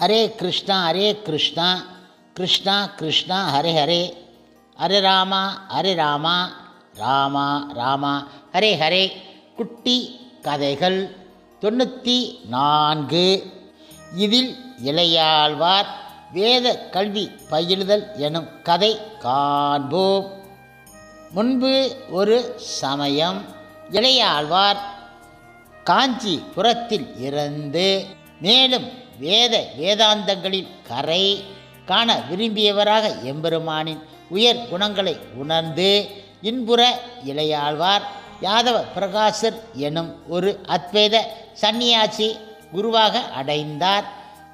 ஹரே கிருஷ்ணா கிருஷ்ணா கிருஷ்ணா ஹரே ஹரே, ஹரே ராமா ராமா ராமா ஹரே ஹரே. குட்டி கதைகள் 94. இதில் இளையாழ்வார் வேத கல்வி பயிலுதல் எனும் கதை காண்போம். முன்பு ஒரு சமயம் இளையாழ்வார் காஞ்சிபுரத்தில் இருந்து மேலும் வேதாந்தங்களில் கரை காண விரும்பியவராக எம்பெருமானின் உயர் குணங்களை உணர்ந்து இன்புற இளையாழ்வார் யாதவ பிரகாசர் எனும் ஒரு அத்வைத சந்நியாசி குருவாக அடைந்தார்.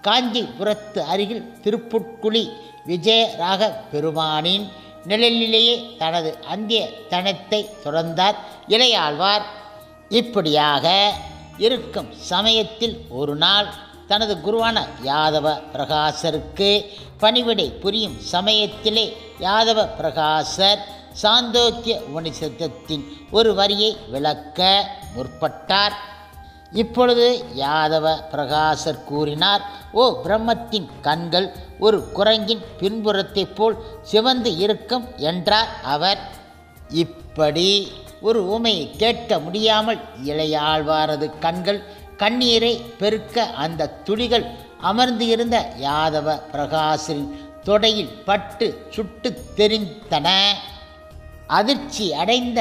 காஞ்சிபுரத்து அருகில் திருப்புட்குழி விஜயராக பெருமானின் நிழலிலேயே தனது அந்திய தனத்தை தொடர்ந்தார் இளையாழ்வார். இப்படியாக இருக்கும் சமயத்தில் ஒரு நாள் தனது குருவான யாதவ பிரகாசருக்கு பணிவிடை புரியும் சமயத்திலே யாதவ பிரகாசர் சாந்தோக்கிய உபனிஷத்தின் ஒரு வரியை விளக்க முற்பட்டார். இப்பொழுது யாதவ பிரகாசர் கூறினார், ஓ பிரம்மத்தின் கண்கள் ஒரு குரங்கின் பின்புறத்தைப் போல் சிவந்து இருக்கும் என்றார் அவர். இப்படி ஒரு உமையை கேட்க முடியாமல் இளையாழ்வாரது கண்கள் கண்ணீரை பெருக்க அந்த துளிகள் அமர்ந்து இருந்த யாதவ பிரகாசரின் தொடையில் பட்டு சுட்டு தெரிந்தன. அதிர்ச்சி அடைந்த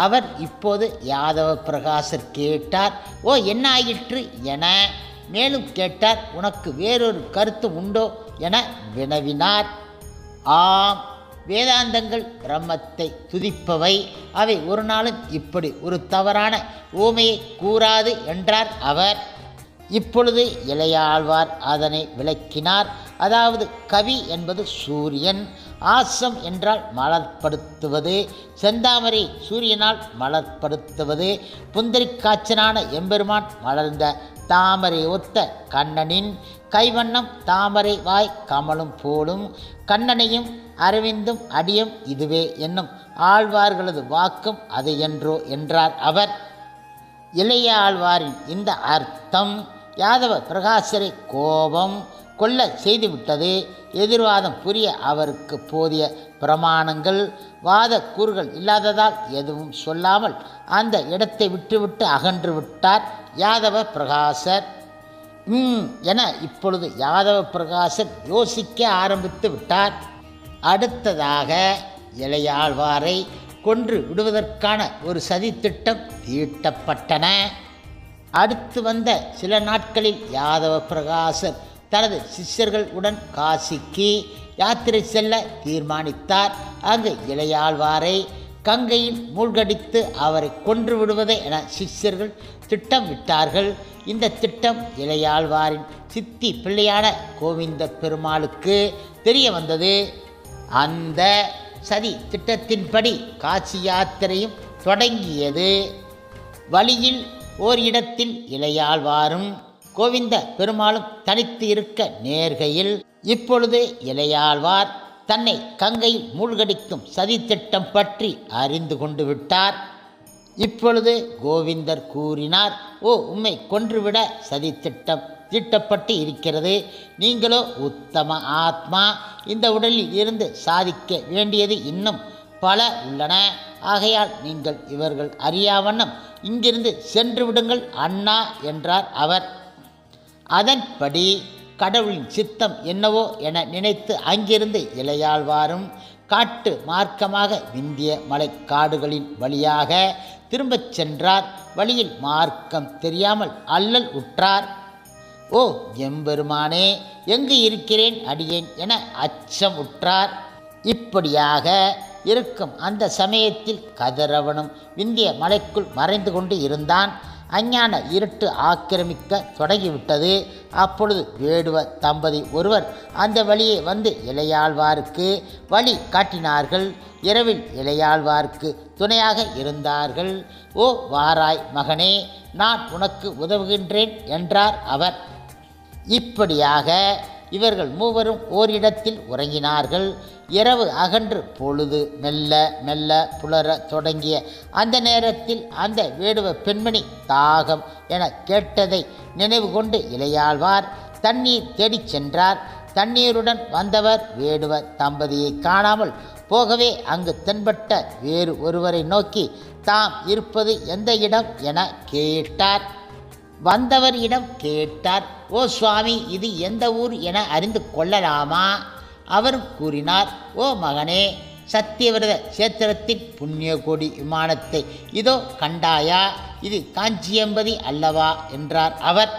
அவர் இப்போது யாதவ பிரகாசர் கேட்டார், ஓ என்ன ஆயிற்று என. மேலும் கேட்டார், உனக்கு வேறொரு கருத்து உண்டோ என வினவினார். ஆம், வேதாந்தங்கள் பிரம்மத்தை துதிப்பவை, அவை ஒரு நாளும் இப்படி ஒரு தவறான ஊமையை கூறாது என்றார் அவர். இப்பொழுது இளையாழ்வார் அதனை விளக்கினார். அதாவது கவி என்பது சூரியன், ஆசம் என்றால் மலர்ப்படுத்துவது, செந்தாமரை சூரியனால் மலர்ப்படுத்துவது, புந்தரிக்காச்சனான எம்பெருமான் மலர்ந்த தாமரை ஒத்த கண்ணனின் கைவண்ணம் தாமரை வாய் கமலும் போலும், கண்ணனையும் அரவிந்தும் அடியும் இதுவே என்னும் ஆழ்வார்களது வாக்கும் அது என்றோ என்றார் அவர். இளையாழ்வாரின் இந்த அர்த்தம் யாதவ பிரகாசரை கோபம் கொள்ள செய்துவிட்டது. எதிர்வாதம் புரிய அவருக்கு போதிய பிரமாணங்கள் வாத கூறுகள் இல்லாததால் எதுவும் சொல்லாமல் அந்த இடத்தை விட்டுவிட்டு அகன்று விட்டார் யாதவ பிரகாசர். என இப்பொழுது யாதவ பிரகாசர் யோசிக்க ஆரம்பித்து விட்டார். அடுத்ததாக இளையாழ்வாரை கொன்று விடுவதற்கான ஒரு சதித்திட்டம் தீட்டப்பட்டன. அடுத்து வந்த சில நாட்களில் யாதவ பிரகாசர் தனது சிஷ்யர்களுடன் காசிக்கு யாத்திரை செல்ல தீர்மானித்தார். அங்கு இளையாழ்வாரை கங்கையில் மூழ்கடித்து அவரை கொன்று விடுவதை என சிஷ்யர்கள் திட்டம் விட்டார்கள். இந்த திட்டம் இளையாழ்வாரின் சித்தி பிள்ளையான கோவிந்த பெருமாளுக்கு தெரிய வந்தது. அந்த சதி திட்டத்தின்படி காசி யாத்திரையும் தொடங்கியது. வழியில் ஓர் இடத்தில் இளையாழ்வாரும் கோவிந்த பெருமாளும் தனித்து இருக்க நேர்கையில் இப்பொழுது இளையாழ்வார் தன்னை கங்கையில் மூழ்கடிக்கும் சதித்திட்டம் பற்றி அறிந்து கொண்டு விட்டார். இப்பொழுது கோவிந்தர் கூறினார், ஓ உம்மை கொன்றுவிட சதித்திட்டம் தீட்டப்பட்டு இருக்கிறது. நீங்களோ உத்தம ஆத்மா, இந்த உடலில் இருந்து சாதிக்க வேண்டியது இன்னும் பல உள்ளன. ஆகையால் நீங்கள் இவர்கள் அறியாவண்ணம் இங்கிருந்து சென்று விடுங்கள் அண்ணா என்றார் அவர். அதன்படி கடவுளின் சித்தம் என்னவோ என நினைத்து அங்கிருந்து இளையாழ்வாரும் காட்டு மார்க்கமாக விந்திய மலைக்காடுகளின் வழியாக திரும்பச் சென்றார். வழியில் மார்க்கம் தெரியாமல் அல்லல் உற்றார். ஓ எம்பெருமானே, எங்கு இருக்கிறேன் அடியேன் என அச்சம் உற்றார். இப்படியாக இருக்கும் அந்த சமயத்தில் கதிரவனும் விந்திய மலைக்குள் மறைந்து கொண்டு இருந்தான். அஞ்ஞான இருட்டு ஆக்கிரமிக்க தொடங்கிவிட்டது. அப்பொழுது வேடுவ தம்பதி ஒருவர் அந்த வழியே வந்து இளையாழ்வாருக்கு வழி காட்டினார்கள். இரவில் இளையாழ்வாருக்கு துணையாக இருந்தார்கள். ஓ வாராய் மகனே, நான் உனக்கு உதவுகின்றேன் என்றார் அவர். இப்படியாக இவர்கள் மூவரும் ஓரிடத்தில் உறங்கினார்கள். இரவு அகன்று பொழுது மெல்ல மெல்ல புலர தொடங்கிய அந்த நேரத்தில் அந்த வேடுவ பெண்மணி தாகம் என கேட்டதை நினைவு கொண்டு இளையாழ்வார் தண்ணீர் தேடிச் சென்றார். தண்ணீருடன் வந்தவர் வேடுவர் தம்பதியை காணாமல் போகவே அங்கு தென்பட்ட வேறு ஒருவரை நோக்கி தாம் இருப்பது எந்த இடம் என கேட்டார். வந்தவரிடம் கேட்டார், ஓ சுவாமி, இது எந்த ஊர் என அறிந்து கொள்ளலாமா? அவரும் கூறினார், ஓ மகனே, சத்தியவிரத சேத்திரத்தின் புண்ணியகோடி விமானத்தை இதோ கண்டாயா? இது காஞ்சியம்பதி அல்லவா என்றார் அவர்.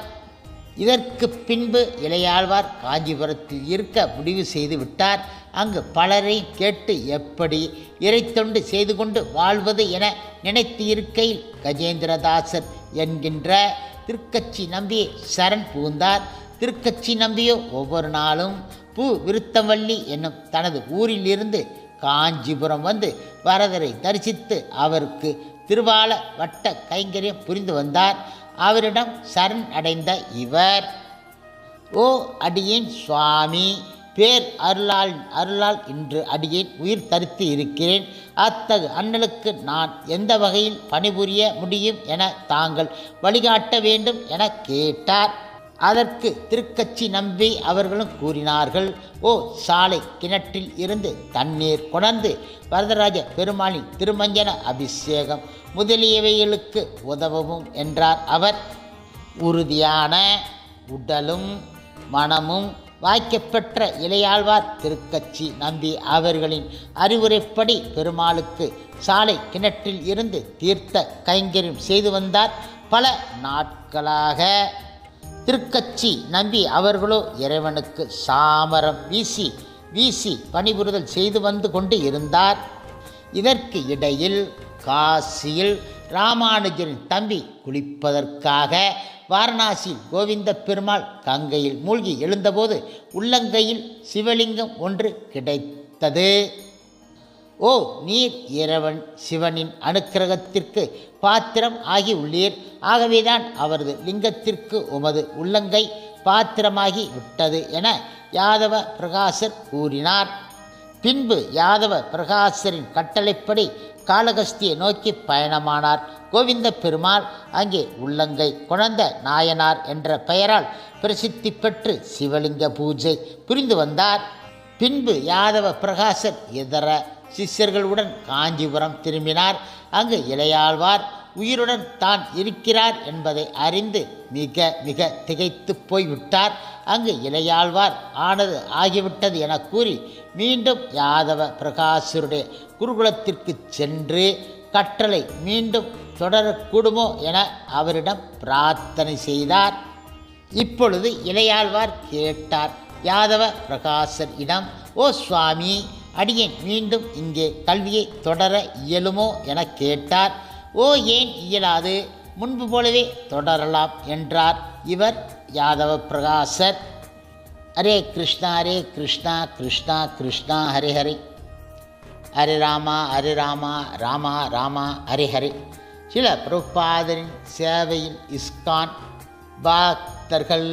இதற்கு பின்பு இளையாழ்வார் காஞ்சிபுரத்தில் இருக்க முடிவு செய்து விட்டார். அங்கு பலரையும் கேட்டு எப்படி இறைத்தொண்டு செய்து கொண்டு வாழ்வது என நினைத்து இருக்கையில் கஜேந்திரதாசர் என்கின்ற திருக்கச்சி நம்பியை சரண் புகுந்தார். திருக்கச்சி நம்பியோ ஒவ்வொரு நாளும் பூ விருத்தவள்ளி என்னும் தனது ஊரிலிருந்து காஞ்சிபுரம் வந்து வரதரை தரிசித்து அவருக்கு திருவால வட்ட கைங்கரியம் புரிந்து வந்தார். அவரிடம் சரண் அடைந்த இவர், ஓ அடியேன் சுவாமி, பேர் அருளால் இன்று அடியேன் உயிர் தரித்து இருக்கிறேன். அத்தகு அண்ணலுக்கு நான் எந்த வகையில் பணிபுரிய முடியும் என தாங்கள் வழிகாட்ட வேண்டும் என கேட்டார். அதற்கு திருக்கச்சி நம்பி அவர்களும் கூறினார்கள், ஓ சாலை கிணற்றில் இருந்து தண்ணீர் கொணர்ந்து வரதராஜ பெருமாளின் திருமஞ்சன அபிஷேகம் முதலியவைகளுக்கு உதவவும் என்றார் அவர். உறுதியான உடலும் மனமும் வாய்க்கப்பெற்ற இளையாழ்வார் திருக்கச்சி நம்பி அவர்களின் அறிவுரைப்படி பெருமாளுக்கு சாலை கிணற்றில் இருந்து தீர்த்த கைங்கரியம் செய்து வந்தார். பல நாட்களாக திருக்கச்சி நம்பி அவர்களோ இறைவனுக்கு சாமரம் வீசி பணிபுரிதல் செய்து வந்து கொண்டு இருந்தார். இதற்கு இடையில் காசியில் ராமானுஜரின் தம்பி குளிப்பதற்காக வாரணாசியில் கோவிந்த பெருமாள் கங்கையில் மூழ்கி எழுந்தபோது உள்ளங்கையில் சிவலிங்கம் ஒன்று கிடைத்தது. ஓ, நீர் இறைவன் சிவனின் அனுக்கிரகத்திற்கு பாத்திரம் ஆகி உள்ளீர். ஆகவேதான் அவரது லிங்கத்திற்கு உமது உள்ளங்கை பாத்திரமாகி விட்டது என யாதவ பிரகாசர் கூறினார். பின்பு யாதவ பிரகாசரின் கட்டளைப்படி காளகஸ்தியை நோக்கி பயணமானார். கோவிந்த பெருமாள் அங்கே உள்ளங்கை குழந்த நாயனார் என்ற பெயரால் பிரசித்தி பெற்று சிவலிங்க பூஜை புரிந்து வந்தார். பின்பு யாதவ பிரகாசர் இதர சிஷ்யர்களுடன் காஞ்சிபுரம் திரும்பினார். அங்கு இளையாழ்வார் உயிருடன் தான் இருக்கிறார் என்பதை அறிந்து மிக மிக திகைத்து போய்விட்டார். அங்கு இளையாழ்வார் ஆனது ஆகிவிட்டது என கூறி மீண்டும் யாதவ பிரகாசருடைய குருகுலத்திற்கு சென்று கற்றலை மீண்டும் தொடரக்கூடுமோ என அவரிடம் பிரார்த்தனை செய்தார். இப்பொழுது இளையாழ்வார் கேட்டார் யாதவ பிரகாசர் இடம், ஓ சுவாமி, அடியேன் மீண்டும் இங்கே கல்வியை தொடர இயலுமோ என கேட்டார். ஓ, ஏன் இயலாது, முன்பு போலவே தொடரலாம் என்றார் இவர் யாதவ பிரகாசர். ஹரே கிருஷ்ணா கிருஷ்ணா கிருஷ்ணா ஹரே ஹரே, ஹரே ராமா ராமா ராமா ஹரே ஹரே. சில பிரபுபாதரின் சேவையில் இஸ்கான் பக்தர்கள்